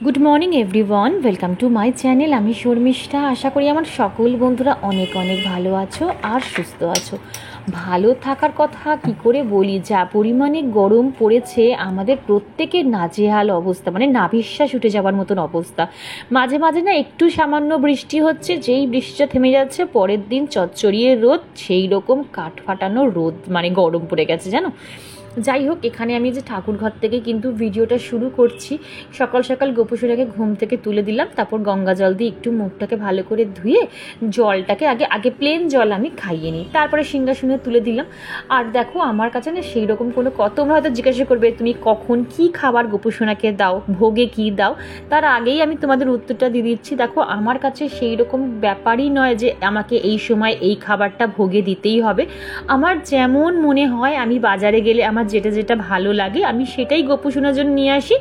Good morning everyone, welcome to my channel. আমি শর্মিষ্ঠা। আশা করি আমার সকল বন্ধুরা অনেক অনেক ভালো আছো আর সুস্থ আছো। ভালো থাকার কথা কি করে বলি, যা পরিমাণে গরম পড়েছে আমাদের প্রত্যেকের নাজেহাল অবস্থা, মানে নাভিশ্বাস উঠে যাওয়ার মতন অবস্থা। মাঝে মাঝে না একটু সামান্য বৃষ্টি হচ্ছে, যেই বৃষ্টিটা থেমে যাচ্ছে পরের দিন চচ্চড়িয়ে রোদ, সেই রকম কাঠ ফাটানো রোদ, মানে গরম পড়ে গেছে জানো। যাই হোক, এখানে আমি যে ঠাকুর ঘর থেকে কিন্তু ভিডিওটা শুরু করছি। সকাল সকাল গোপুসোনাকে ঘুম থেকে তুলে দিলাম, তারপর গঙ্গা জল দিয়ে একটু মুখটাকে ভালো করে ধুয়ে জলটাকে আগে প্লেন জল আমি খাইয়ে নিই, তারপরে সিংহাসনে তুলে দিলাম। আর দেখো আমার কাছে না সেই রকম কোনো তোমরা হয়তো জিজ্ঞাসা করবে তুমি কখন কি খাবার গোপুসোনাকে দাও, ভোগে কি দাও, তার আগেই আমি তোমাদের উত্তরটা দিয়ে দিচ্ছি। দেখো আমার কাছে সেই রকম ব্যাপারই নয় যে আমাকে এই সময় এই খাবারটা ভোগে দিতেই হবে। আমার যেমন মনে হয়, আমি বাজারে গেলে আমার যেটা যেটা ভালো লাগে আমি সেটাই গোপুসোনার জন্য নিয়ে আসি,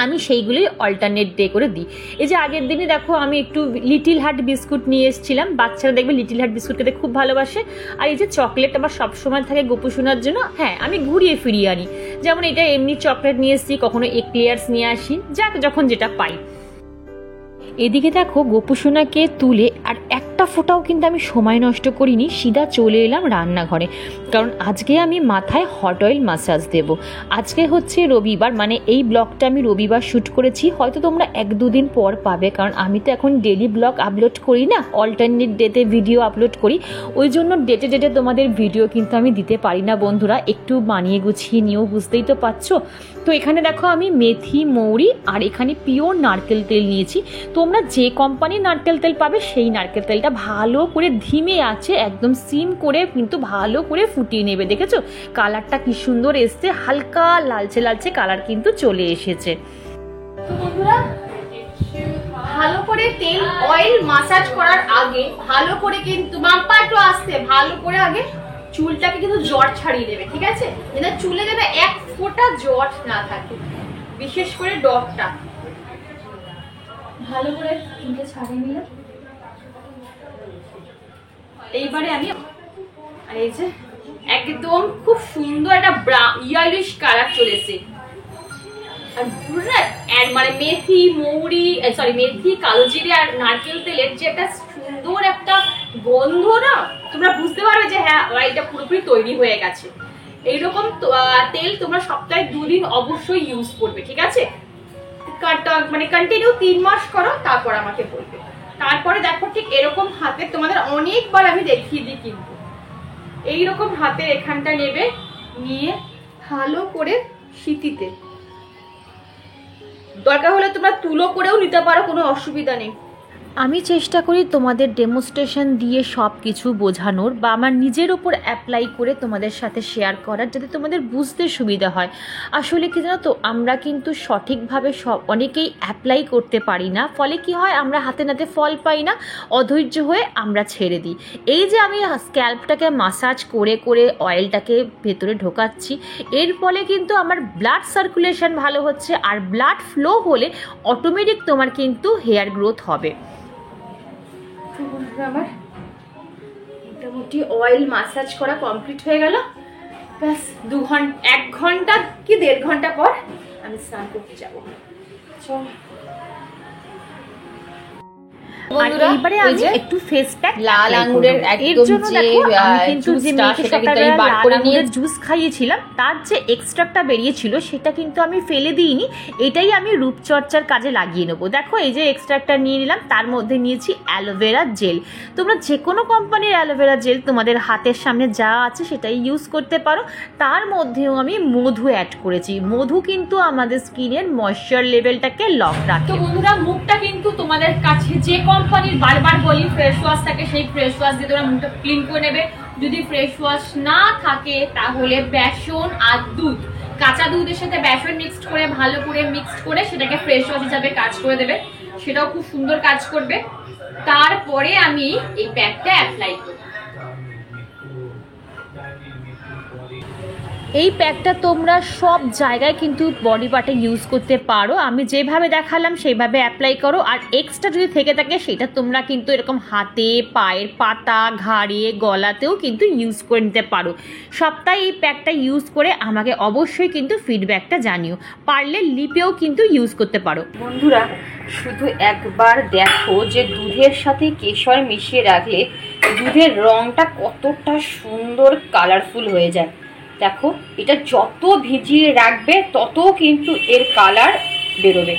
আমি সেইগুলোই অল্টারনেট ডে করে দিই। এই যে আগের দিনে দেখো আমি একটু লিটিল হার্ট বিস্কুট নিয়ে এসেছিলাম, বাচ্চারা দেখবে লিটিল হার্ট বিস্কুট খেতে খুব ভালোবাসে। আর এই যে চকলেট আমার সবসময় থাকে গোপুসোনার জন্য, হ্যাঁ আমি ঘুরিয়ে ফিরিয়ে আনি। যেমন এটা এমনি চকলেট নিয়ে এসেছি, কখনো এক্লেয়ার্স নিয়ে আসি, যাক যখন যেটা পাই। এদিকে দেখো গোপুসোনাকে তুলে আর একটা ফোঁটাও কিন্তু আমি সময় নষ্ট করিনি, সিধা চলে এলাম রান্নাঘরে। কারণ আজকে আমি মাথায় হট অয়েল মাসাজ দেব। আজকে হচ্ছে রবিবার, মানে এই ব্লগটা আমি রবিবার শ্যুট করেছি, হয়তো তোমরা 1-2 দিন পর পাবে, কারণ আমি তো এখন ডেলি ব্লগ আপলোড করি না, অল্টারনেট ডেতে ভিডিও আপলোড করি। ওই জন্য ডেটে ডেটে তোমাদের ভিডিও কিন্তু আমি দিতে পারি না বন্ধুরা, একটু বানিয়ে গুছিয়ে নিয়েও, বুঝতেই তো পারছো। তো এখানে দেখো আমি মেথি, মৌরি আর এখানে পিওর নারকেল তেল নিয়েছি। তোমরা যে কোম্পানির নারকেল তেল পাবে সেই নারকেল তেলটা ভালো করে ধিমে আছে একদম সিম করে কিন্তু ভালো করে ফুটিয়ে নেবে। দেখেছো কালারটা কি সুন্দর এসছে, হালকা লালচে লালচে কালার কিন্তু চলে এসেছে। তো বন্ধুরা, ভালো করে তেল অয়েল মাসাজ করার আগে ভালো করে কিন্তু মাম্পা একটু আসতে ভালো করে আগে চুলটাকে কিন্তু জট ছাড়িয়ে দেবে, ঠিক আছে? যেন চুলে যেন এক ফোঁটা জট না থাকে, বিশেষ করে ডটটা ভালো করে চুলটা ছাড়িয়ে নিলাম। এইবারে আমি আর এই যে একদম খুব সুন্দর একটা ইয়েলোইশ কালার চলেছে। আর মানে মেথি, মৌরি, মেথি, কালো জিরে আর নারকেল তেলের যে একটা সুন্দর একটা গন্ধ না, তোমরা বুঝতে পারবে যে হ্যাঁ এটা পুরোপুরি তৈরি হয়ে গেছে। এইরকম তেল তোমরা সপ্তাহে 2 দিন অবশ্যই ইউজ করবে, ঠিক আছে? মানে কন্টিনিউ 3 মাস করো, তারপর আমাকে বলবে। তারপরে দেখো ঠিক এরকম হাতে তোমাদের অনেকবার আমি দেখিয়ে দিই, কিন্তু এইরকম হাতের এখানটা নেবে, নিয়ে ভালো করে সিটিতে, দরকার হলে তোমরা তুলো করেও নিতে পারো, কোনো অসুবিধা নেই। আমি চেষ্টা করি তোমাদের ডেমনস্ট্রেশন দিয়ে সব কিছু বোঝানোর বা আমার নিজের ওপর অ্যাপ্লাই করে তোমাদের সাথে শেয়ার করার, যাতে তোমাদের বুঝতে সুবিধা হয়। আসলে কি জানো তো, আমরা কিন্তু সঠিকভাবে অনেকেই অ্যাপ্লাই করতে পারি না, ফলে কি হয় আমরা হাতে নাতে ফল পাই না, অধৈর্য হয়ে আমরা ছেড়ে দিই। এই যে আমি স্ক্যাল্পটাকে মাসাজ করে করে অয়েলটাকে ভেতরে ঢোকাচ্ছি, এর ফলে কিন্তু আমার ব্লাড সার্কুলেশন ভালো হচ্ছে, আর ব্লাড ফ্লো হলে অটোমেটিক তোমার কিন্তু হেয়ার গ্রোথ হবে। আমার মোটামুটি অয়েল মাসাজ করা কমপ্লিট হয়ে গেল। ব্যাস 1 ঘন্টা কি 1.5 ঘন্টা পর আমি স্নান করতে যাবো। চল এইবারে আমি একটু ফেস প্যাক লাল আঙ্গুরের একদম যে জুস খাইয়েছিলাম, তার যে এক্সট্রাক্টটা বেরিয়েছিল সেটা কিন্তু আমি ফেলে দিইনি, এটাই আমি রূপচর্চার কাজে লাগিয়ে নেবো। দেখো এই যে এক্সট্রাক্টটা নিয়ে নিলাম, তার মধ্যে নিয়েছি অ্যালোভেরা জেল। তোমরা যে কোনো কোম্পানির অ্যালোভেরা জেল তোমাদের হাতের সামনে যা আছে সেটাই ইউজ করতে পারো। তার মধ্যেও আমি মধু অ্যাড করেছি। মধু কিন্তু আমাদের স্কিনের ময়েশ্চার লেভেলটাকে লক রাখে। তো বন্ধুরা, মুখটা কিন্তু তোমাদের কাছে যে কোম্পানির বারবার বলি ফ্রেশ ওয়াশ থাকে, সেই ফ্রেশ ওয়াশ দিয়ে তোমরা মুখটা ক্লিন করে নেবে। যদি ফ্রেশ ওয়াশ না থাকে তাহলে বেসন আর দুধ, কাঁচা দুধের সাথে বেসন মিক্সড করে ভালো করে মিক্সড করে সেটাকে ফ্রেশ ওয়াশ হিসাবে কাজ করে দেবে, সেটাও খুব সুন্দর কাজ করবে। তারপরে আমি এই প্যাকটা অ্যাপ্লাই করব। এই প্যাকটা তোমরা সব জায়গায় কিন্তু বডি পার্টে ইউজ করতে পারো। আমি যেভাবে দেখালাম সেইভাবে অ্যাপ্লাই করো। আর এক্সট্রা যদি থেকে থাকে সেটা তোমরা কিন্তু এরকম হাতে, পায়ের পাতা, ঘাড়ে, গলাতেও কিন্তু ইউজ করে নিতে পারো। সপ্তাহে এই প্যাকটা ইউজ করে আমাকে অবশ্যই কিন্তু ফিডব্যাকটা জানিও। পারলে লিপেও কিন্তু ইউজ করতে পারো। বন্ধুরা শুধু একবার দেখো যে দুধের সাথে কেশর মিশিয়ে রাখলে দুধের রংটা কতটা সুন্দর কালারফুল হয়ে যায়। দেখো এটা যত ভিজিয়ে রাখবে তত কিন্তু এর কালার বেরোবে,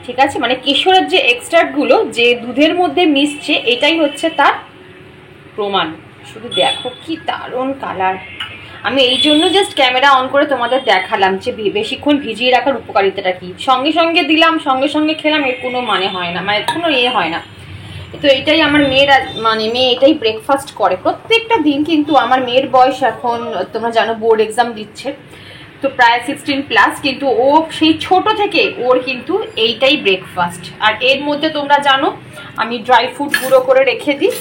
ঠিক আছে? মানে কেশরের যে এক্সট্রাক্টগুলো যে দুধের মধ্যে মিশছে এটাই হচ্ছে তার প্রমাণ। শুধু দেখো কি দারুণ কালার। আমি এই জন্য জাস্ট ক্যামেরা অন করে তোমাদের দেখালাম যে বেশিক্ষণ ভিজিয়ে রাখার উপকারিতাটা কি। সঙ্গে সঙ্গে দিলাম, সঙ্গে সঙ্গে খেলাম, এর কোনো মানে হয় না, মানে কোনো হয় না। তো এটাই আমার মেয়ের, মানে মেয়ে এটাই ব্রেকফাস্ট করে প্রত্যেকটা দিন। কিন্তু আমার মেয়ের বয়স এখন তোমরা জানো বোর্ড এক্সাম দিচ্ছে, তো প্রায় 16+, কিন্তু ও সেই ছোট থেকে ওর কিন্তু এইটাই ব্রেকফাস্ট। আর এর মধ্যে তোমরা জানো আমি ড্রাই ফ্রুট গুঁড়ো করে রেখে দিই।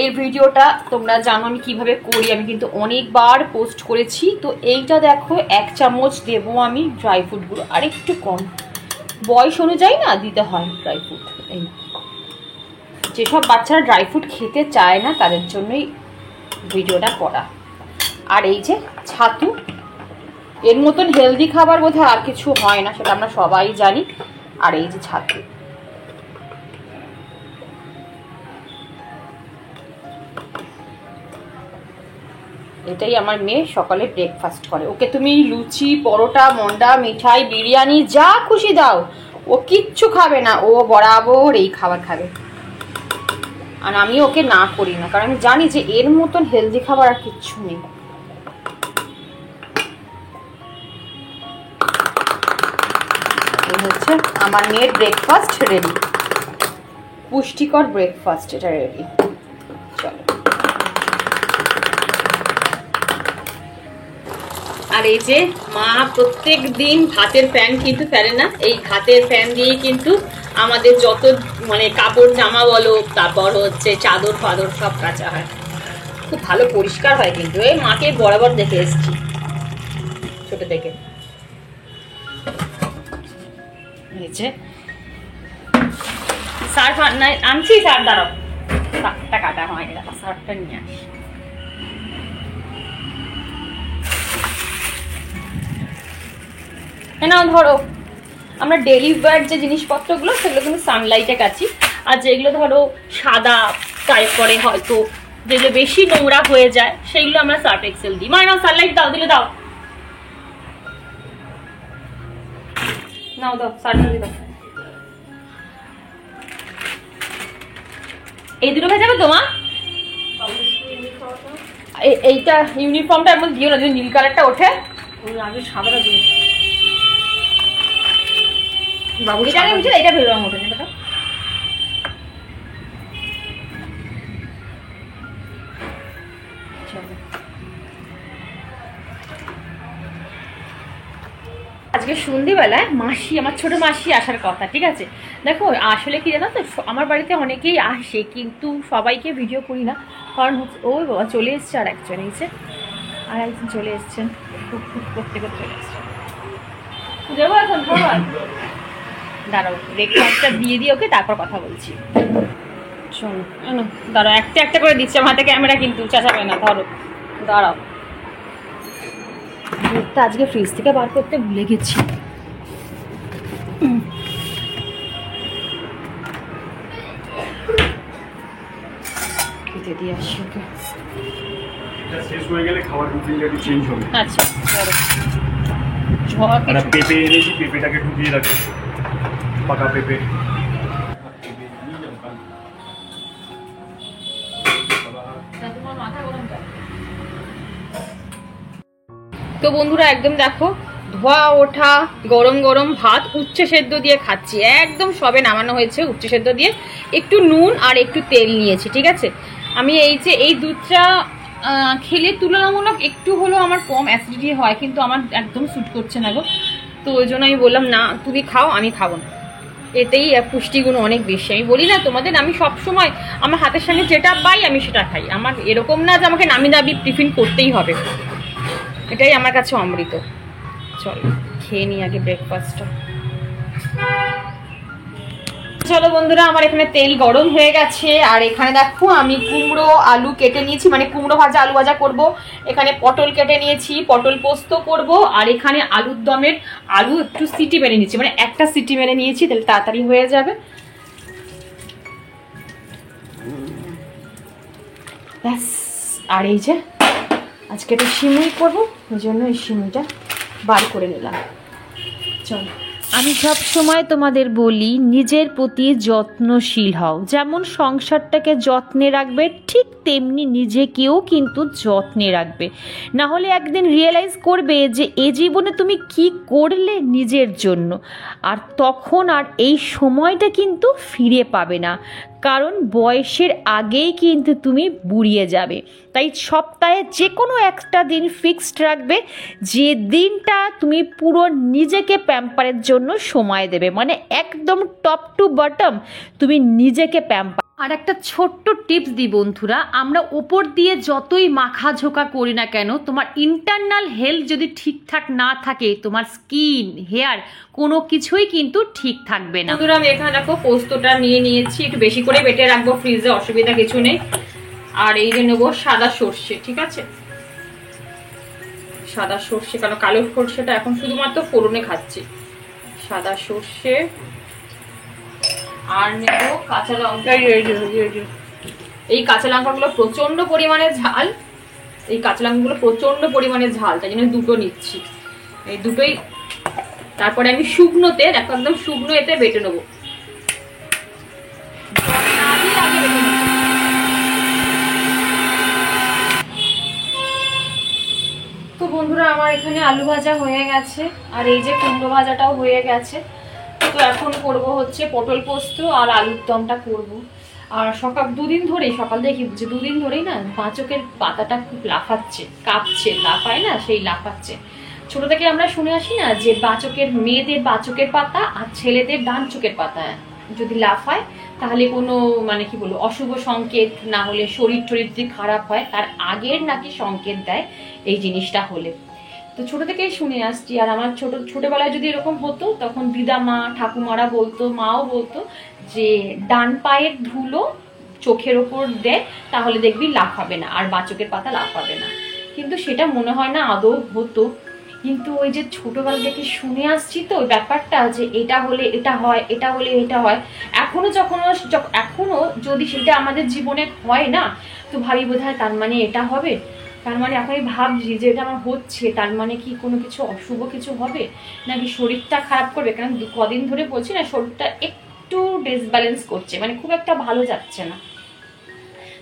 এই ভিডিওটা তোমরা জানো আমি কিভাবে করি, আমি কিন্তু অনেকবার পোস্ট করেছি। তো এইটা দেখো 1 চামচ দেবো আমি ড্রাই ফ্রুট গুঁড়ো, আর একটু কম বয়স অনুযায়ী না দিতে হয় ড্রাই ফ্রুট। এই যেসব বাচ্চারা ড্রাই ফ্রুট খেতে চায় না তাদের জন্যই ভিডিওটা করা। আর এই যে ছাতু, এর মতন হেলদি খাবার বোধহয় আর কিছু হয় না, সেটা আমরা সবাই জানি। আর এই যে ছাতু, এটাই আমার মেয়ে সকালে ব্রেকফাস্ট করে। ওকে তুমি লুচি, পরোটা, মন্ডা, মিঠাই, বিরিয়ানি যা খুশি দাও, ও কিচ্ছু খাবে না, ও বরাবর এই খাবার খাবে। আর আমি ওকে না করি না, কারণ আমি জানি যে এর মতন হেলদি খাবার আর কিচ্ছু নেই। এই হচ্ছে আমার মেয়ের ব্রেকফাস্ট রেডি, পুষ্টিকর ব্রেকফাস্ট এটা রেডি। চলো, আর এই যে মা প্রত্যেক দিন ভাতের ফ্যান কিন্তু ফেলে না, এই ভাতের ফ্যান দিয়ে কিন্তু আমাদের যত মানে কাপড় জামা বলো, তারপর হচ্ছে চাদর ফাদর সব কাচা হয়, খুব ভালো পরিষ্কার হয়। কিন্তু এই মাকে বরাবর দেখে এসেছি ছোট থেকে। এই যে সার্ফ আনছি, সার্ফ দাঁড়াও, সার্ফটা কাটা হয়নি, সার্ফটা নিয়ে আসি। নাও ধরো, আমরা ডেলি ওয়্যার যে জিনিসপত্রগুলো সেগুলো কিন্তু সানলাইটে কাচি। আর যেগুলো ধরো সাদা টাইপ করে, হয়তো যেগুলো বেশি নোংরা হয়ে যায় সেগুলো আমরা সার্ফ এক্সেল দিই। মানে নাও সানলাইট দাও, দিলে দাও, নাও দাও সার্ফটা দিয়ে দাও। এই দুটো ভেজাবে তোমার, এইটা ইউনিফর্মটা এমন দিও না, যদি নীল কালারটা ওঠে আগে সাদাটা দিও। বাবু এটা আগে বুঝে, এটা ভেবে রং ওঠে না। আজকে সন্ধ্যেবেলায় মাসি, আমার ছোট মাসি আসার কথা, ঠিক আছে? দেখো আসলে কি জানো তো, আমার বাড়িতে অনেকেই আসে কিন্তু সবাইকে ভিডিও করি না, কারণ হচ্ছে ও বাবা চলে এসছে আর একজন, এসে আর একজন চলে এসছেন, খুব খুব করতে করতে চলে এসছে। দেবো এখন খাবার, দাঁড়াও ব্রেকফাস্টটা দিয়ে দিই ওকে, তারপর কথা বলছি। শোনো দাঁড়াও, একটা একটা করে দিচ্ছি, আমার হাতে ক্যামেরা কিন্তু চেঁচাবে না, ধরো দাঁড়াও। দুধটা আজকে ফ্রিজ থেকে বার করতে ভুলে গেছি। খেতে দিয়ে আসি ওকে। শেষ হয়ে গেলে খাবার রুটিনটা চেঞ্জ হবে। আচ্ছা ধরো পেঁপে এনেছি, পেঁপেটাকে ঢুকিয়ে রাখো, পাকা পেঁপে। তো বন্ধুরা একদম দেখো ধোয়া ওঠা গরম গরম ভাত উচ্ছে সেদ্ধ দিয়ে খাচ্ছি, একদম সবে নামানো হয়েছে উচ্ছে সেদ্ধ দিয়ে, একটু নুন আর একটু তেল নিয়েছি, ঠিক আছে? আমি এই যে এই দুধটা খেলে তুলনামূলক একটু হলেও আমার কম অ্যাসিডিটি হয়, কিন্তু আমার একদম স্যুট করছে না গো। তো ওই জন্য আমি বললাম না তুমি খাও, আমি খাবো না, এতেই পুষ্টিগুণ অনেক বেশি। আমি বলি না তোমাদের, আমি সব সময় আমার হাতের সামনে যেটা পাই আমি সেটা খাই, আমার এরকম না যে আমাকে নামি দাবি টিফিন করতেই হবে। এটাই আমার কাছে অমৃত। চলো খেয়ে নিই আগে ব্রেকফাস্টটা। চলো বন্ধুরা, আমার এখানে তেল গরম হয়ে গেছে, আর এখানে দেখো আমি কুমড়ো আলু কেটে নিয়েছি, মানে কুমড়ো ভাজা আলু ভাজা করব। এখানে পটল কেটে নিয়েছি, পটল পোস্ত করব। আর এখানে আলুর দমের আলু একটু সিটি মেরে নিয়েছি, মানে একটা সিটি মেরে নিয়েছি, তাহলে তাড়াতাড়ি হয়ে যাবে। ব্যাস। আর এই যে আজকে একটু সিমুই করবো, ওই জন্য এই সিমুইটা বার করে নিলাম। চলো, আমি সব সময় তোমাদের বলি নিজের প্রতি যত্নশীল হও। যেমন সংসারটাকে যত্নে রাখবে, ঠিক তেমনি নিজেকেও কিন্তু যত্নে রাখবে। না হলে একদিন রিয়েলাইজ করবে যে এ জীবনে তুমি কি করলে নিজের জন্য, আর তখন আর এই সময়টা কিন্তু ফিরে পাবে না, কারণ বয়সের আগেই কিন্তু তুমি বুড়িয়ে যাবে। তাই সপ্তাহে যে কোনো একটা দিন ফিক্সড রাখবে, যে দিনটা তুমি পুরো নিজেকে প্যাম্পারের জন্য সময় দেবে, মানে একদম টপ টু বটম তুমি নিজেকে প্যাম্পার। আর একটা ছোট্ট টিপস দিই বন্ধুরা, আমরা ওপর দিয়ে যতই মাখা ঝোঁকা করি না কেন, তোমার ইন্টারনাল হেলথ যদি ঠিকঠাক না থাকে, তোমার স্কিন, হেয়ার কোনো কিছুই কিন্তু ঠিক থাকবে না। বন্ধুরা, আমি এখানে দেখো পোস্তটা নিয়ে নিয়েছি, একটু বেশি করে বেটে রাখবো ফ্রিজে, অসুবিধা কিছু নেই। আর এই যে নেবো সাদা সর্ষে, ঠিক আছে, সাদা সর্ষে, কারণ কালো সর্ষেটা এখন শুধুমাত্র ফোড়নে খাচ্ছি। সাদা সর্ষে, আর নেব কাঁচা লঙ্কা। এই কাঁচা লঙ্কাগুলো প্রচন্ড পরিমাণে ঝাল, এই কাঁচা লঙ্কাগুলো প্রচন্ড পরিমাণে ঝাল, তাই জন্য দুটো নিচ্ছি, এই দুটোই। তারপরে আমি শুকনোতে দেখো, একদম শুকনো এতে বেটে নেবো। তো বন্ধুরা, আমার এখানে আলু ভাজা হয়ে গেছে, আর এই যে কুমড়ো ভাজাটাও হয়ে গেছে। তো এখন করব হচ্ছে পটল পোস্ত আর আলুর দমটা করব। আর দুদিন ধরেই, সকাল থেকে কি বুঝছে, দুদিন ধরেই না বাচকের পাতাটা খুব লাফাচ্ছে, কাঁপছে, লাফায় না, সেই লাফাচ্ছে। ছোট থেকে আমরা শুনে আসি না যে মেয়েদের বাচকের পাতা আর ছেলেদের ডান চোখের পাতা যদি লাফায়, তাহলে কোনো মানে কি বলবো অশুভ সংকেত, না হলে শরীর টরীর যদি খারাপ হয় তার আগের নাকি সংকেত দেয় এই জিনিসটা হলে। তো ছোট থেকেই শুনে আসছি। আর আমার ছোটবেলায় যদি এরকম হতো, তখন দিদা মা ঠাকুমারা বলতো, মাও বলতো যে ডান পায়ের ধুলো চোখের ওপর দেয়, তাহলে দেখবি লাফাবে না, আর বাচকের পাতা লাফাবে না। কিন্তু সেটা মনে হয় না আদৌ হতো। কিন্তু ওই যে ছোটবেলা থেকে শুনে আসছি, তো ওই ব্যাপারটা যে এটা হলে এটা হয়, এটা হলে এটা হয়, এখনো যদি সেটা আমাদের জীবনে হয় না, তো ভাবি বোধহয় তার মানে এটা হবে, তার মানে এখন আমি ভাবছি যে এটা আমার হচ্ছে, তার মানে কি কোনো কিছু অশুভ কিছু হবে, নাকি শরীরটা খারাপ করবে। কারণ কদিন ধরে বলছি না, শরীরটা একটু ডিসব্যালেন্স করছে, মানে খুব একটা ভালো যাচ্ছে না।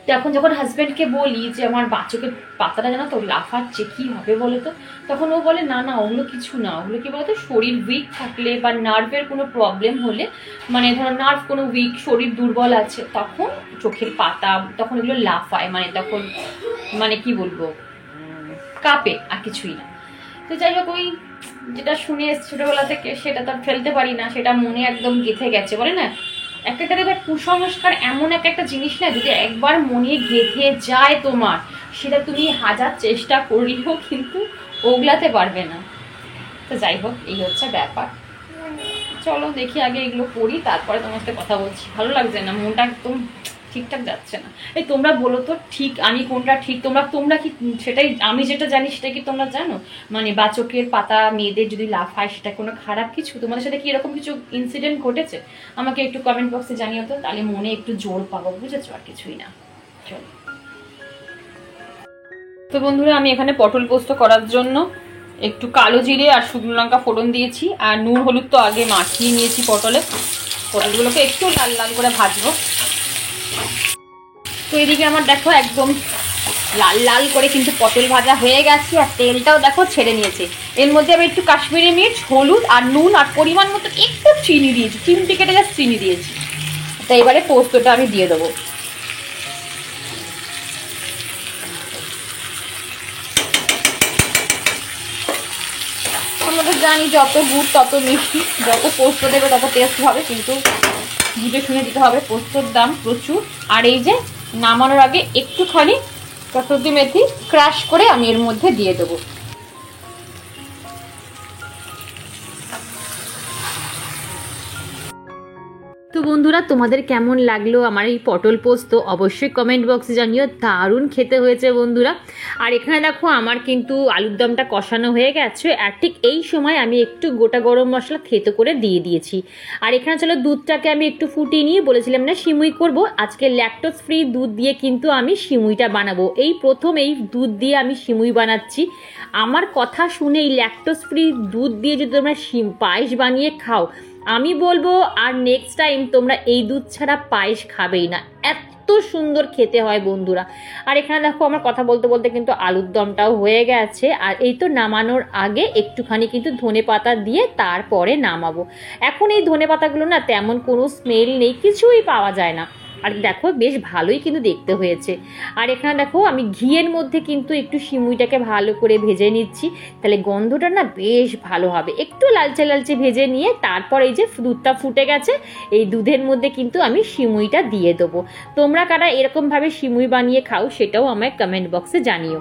তো এখন যখন হাজব্যান্ডকে বলি যে আমার বাচকের পাতাটা জানো তো লাফাচ্ছে, কি হবে বলো তো, তখন ও বলে না না, ওগুলো কিছু না, ওগুলো কি বলতো, শরীর উইক থাকলে বা নার্ভের কোনো প্রবলেম হলে, মানে ধরো নার্ভ কোনো উইক, শরীর দুর্বল আছে, তখন চোখের পাতা তখন এগুলো লাফায়, মানে তখন মানে কি বলবো কাঁপে, আর কিছুই না। তো যাই হোক, ওই যেটা শুনে এসছি ছোটবেলা থেকে, সেটা তো ফেলতে পারি না, সেটা মনে একদম গেঁথে গেছে। বলে না, একটা কুসংস্কার এমন একটা জিনিস না, যদি একবার মনে গেঁথে যায় তোমার, সেটা তুমি হাজার চেষ্টা করলেও কিন্তু ওগলাতে পারবে না। তো যাই হোক, এই হচ্ছে ব্যাপার। চলো দেখি আগে এগুলো করি, তারপরে তোমার সাথে কথা বলছি। ভালো লাগছে না, মনটা একদম ঠিকঠাক যাচ্ছে না। এই তোমরা বলো তো, ঠিক আমি কোনটা ঠিক, তোমরা কি সেটাই, আমি যেটা জানি সেটা কি তোমরা জানো? মানে বাচকের পাতা মেয়েদের যদি লাফায়, সেটা কোনো খারাপ কিছু? তোমাদের সাথে কি এরকম কিছু ইনসিডেন্ট ঘটেছে? আমাকে একটু কমেন্ট বক্সে জানিও তো, তাহলে মনে একটু জোর পাবো, বুঝেছো? আর কিছুই না। চলো। তো বন্ধুরা, আমি এখানে পটল পোস্ত করার জন্য একটু কালো জিরে আর শুকনো লঙ্কা ফোড়ন দিয়েছি, আর নুন হলুদ তো আগে মাখিয়ে নিয়েছি পটলগুলোকে একটু লাল লাল করে ভাজবো। তো এদিকে আমার দেখো একদম লাল লাল করে কিন্তু পটল ভাজা হয়ে গেছে, আর তেলটাও দেখো ছেড়ে নিয়েছে। এর মধ্যে আমি একটু কাশ্মীরি মির্চ, হলুদ আর নুন আর পরিমাণ মতো একটু চিনি দিয়েছি, চিমটি কেটে জাস্ট চিনি দিয়েছি। তো এবারে পোস্তটা আমি দিয়ে দেবো। আমরা তো জানি যত গুড় তত মিষ্টি, যত পোস্ত দেবে তত টেস্ট হবে, কিন্তু বুঝে শুনে দিতে হবে, পোস্তর দাম প্রচুর। আর এই যে নামানোর আগে একটুখানি কসুরি মেথি ক্রাশ করে আমি এর মধ্যে দিয়ে দেবো। বন্ধুরা, তোমাদের কেমন লাগলো আমার এই পটল পোস্ত অবশ্যই কমেন্ট বক্সে জানিও। দারুণ খেতে হয়েছে বন্ধুরা। আর এখানে দেখো আমার কিন্তু আলুর দমটা কষানো হয়ে গেছে, আর ঠিক এই সময় আমি একটু গোটা গরম মশলা থেতো করে দিয়ে দিয়েছি। আর এখানে চলো দুধটাকে আমি একটু ফুটিয়ে নিয়ে বলেছিলাম না সিমুই করব, আজকে ল্যাকটোজ ফ্রি দুধ দিয়ে কিন্তু আমি সিমুইটা বানাবো। এই প্রথম এই দুধ দিয়ে আমি সিমুই বানাচ্ছি। আমার কথা শুনে এই ল্যাকটোজ ফ্রি দুধ দিয়ে যদি তোমরা পায়েস বানিয়ে খাও, আমি বলবো আর নেক্সট টাইম তোমরা এই দুধ ছাড়া পায়েস খাবেই না, এত সুন্দর খেতে হয় বন্ধুরা। আর এখানে দেখো আমার কথা বলতে বলতে কিন্তু আলুর দমটাও হয়ে গেছে। আর এই তো নামানোর আগে একটুখানি কিন্তু ধনেপাতা দিয়ে তারপরে নামাবো। এখন এই ধনেপাতাগুলো না তেমন কোনো স্মেল নেই, কিছুই পাওয়া যায় না। আর দেখো বেশ ভালোই কিন্তু দেখতে হয়েছে। আর এখানে দেখো আমি ঘিয়ের মধ্যে কিন্তু একটু সিমুইটাকে ভালো করে ভেজে নিচ্ছি, তাহলে গন্ধটা না বেশ ভালো হবে। একটু লালচে লালচে ভেজে নিয়ে তারপর এই যে দুধটা ফুটে গেছে, এই দুধের মধ্যে কিন্তু আমি সিমুইটা দিয়ে দেবো। তোমরা কারা এরকমভাবে সিমুই বানিয়ে খাও সেটাও আমায় কমেন্ট বক্সে জানিও।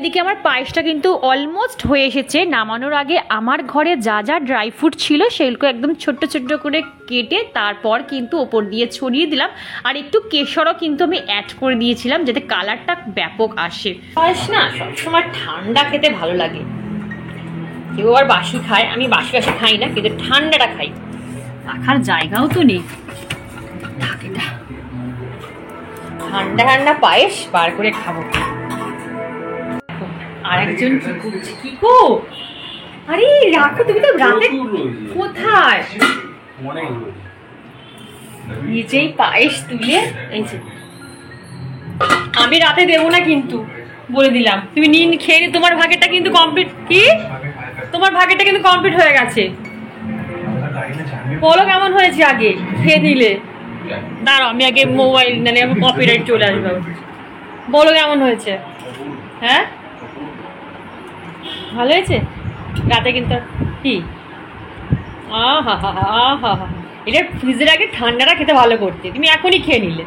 এদিকে আমার পায়েসটা কিন্তু অলমোস্ট হয়ে এসেছে। নামানোর আগে আমার ঘরে যা যা ড্রাই ফ্রুট ছিল সেগুলো একদম ছোট্ট ছোট্ট করে কেটে তারপর কিন্তু ওপর দিয়ে ছড়িয়ে দিলাম। আর একটু কেশরও কিন্তু আমি অ্যাড করে দিয়েছিলাম যাতে কালারটা ব্যাপক আসে। পায়েস না সবসময় ঠান্ডা খেতে ভালো লাগে। কেউ আবার বাসি খায়, আমি বাসি বাসি খাই না, কিন্তু ঠান্ডাটা খাই। রাখার জায়গাও তো নেই। ঠান্ডা ঠান্ডা পায়েস বার করে খাবো। আর একজন কি করছে, কি গো? আরে রাখো, তুমি তো রাতে কোথায় নিজেই পায়েস তুলে। এই যে আমি রাতে দেবো না কিন্তু, বলে দিলাম। তুমি নিন খেয়ে নি, তোমার ভাগেরটা কিন্তু কমপ্লিট। কি তোমার ভাগেরটা কিন্তু কমপ্লিট হয়ে গেছে। বলো কেমন হয়েছে আগে, খেয়ে নিলে। দাঁড়াও আমি আগে মোবাইল মানে আমার কপিরাইট চলে আসবে। বলো কেমন হয়েছে। হ্যাঁ ভালো হয়েছে। রাতে কিন্তু কি আহা হা হা হা হা, এটা ফ্রিজের আগে ঠান্ডাটা খেতে ভালো করতে, তুমি এখনই খেয়ে নিলে।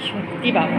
সত্যি বাবা।